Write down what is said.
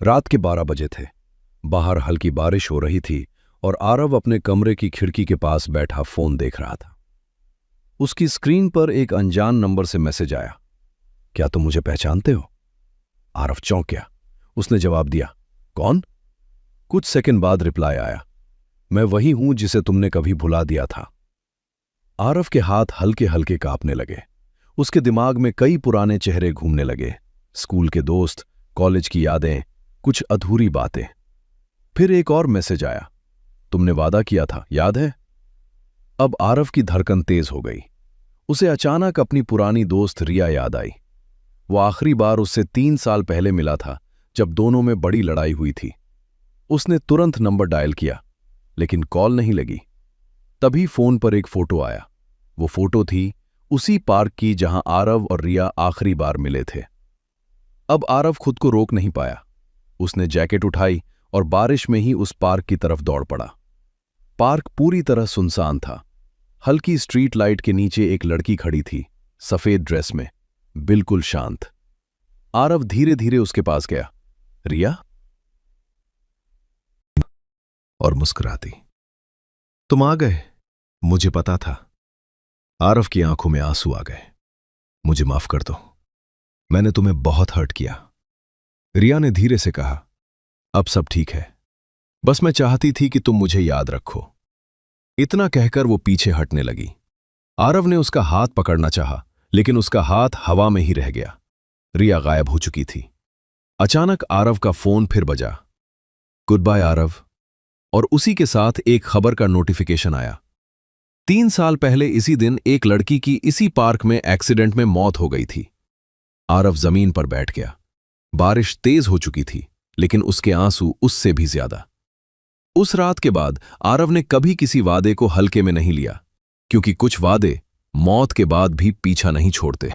रात के 12 बजे थे। बाहर हल्की बारिश हो रही थी और आरव अपने कमरे की खिड़की के पास बैठा फोन देख रहा था। उसकी स्क्रीन पर एक अनजान नंबर से मैसेज आया। क्या तुम मुझे पहचानते हो? आरव चौंक गया। उसने जवाब दिया, कौन? कुछ सेकंड बाद रिप्लाई आया, मैं वही हूं जिसे तुमने कभी भुला दिया था। आरव के हाथ हल्के हल्के कांपने लगे। उसके दिमाग में कई पुराने चेहरे घूमने लगे, स्कूल के दोस्त, कॉलेज की यादें, कुछ अधूरी बातें। फिर एक और मैसेज आया, तुमने वादा किया था, याद है? अब आरव की धड़कन तेज हो गई। उसे अचानक अपनी पुरानी दोस्त रिया याद आई। वो आखिरी बार उससे 3 साल पहले मिला था, जब दोनों में बड़ी लड़ाई हुई थी। उसने तुरंत नंबर डायल किया, लेकिन कॉल नहीं लगी। तभी फोन पर एक फोटो आया। वो फोटो थी उसी पार्क की जहां आरव और रिया आखिरी बार मिले थे। अब आरव खुद को रोक नहीं पाया। उसने जैकेट उठाई और बारिश में ही उस पार्क की तरफ दौड़ पड़ा। पार्क पूरी तरह सुनसान था। हल्की स्ट्रीट लाइट के नीचे एक लड़की खड़ी थी, सफेद ड्रेस में, बिल्कुल शांत। आरव धीरे धीरे उसके पास गया। रिया? और मुस्कुराती। तुम आ गए, मुझे पता था। आरव की आंखों में आंसू आ गए। मुझे माफ कर दो, मैंने तुम्हें बहुत हर्ट किया। रिया ने धीरे से कहा, अब सब ठीक है, बस मैं चाहती थी कि तुम मुझे याद रखो। इतना कहकर वो पीछे हटने लगी। आरव ने उसका हाथ पकड़ना चाहा, लेकिन उसका हाथ हवा में ही रह गया। रिया गायब हो चुकी थी। अचानक आरव का फोन फिर बजा। Good bye Aarav. और उसी के साथ एक खबर का नोटिफिकेशन आया। 3 साल पहले इसी दिन एक लड़की की इसी पार्क में एक्सीडेंट में मौत हो गई थी। आरव जमीन पर बैठ गया। बारिश तेज हो चुकी थी, लेकिन उसके आंसू उससे भी ज्यादा। उस रात के बाद आरव ने कभी किसी वादे को हल्के में नहीं लिया, क्योंकि कुछ वादे मौत के बाद भी पीछा नहीं छोड़ते।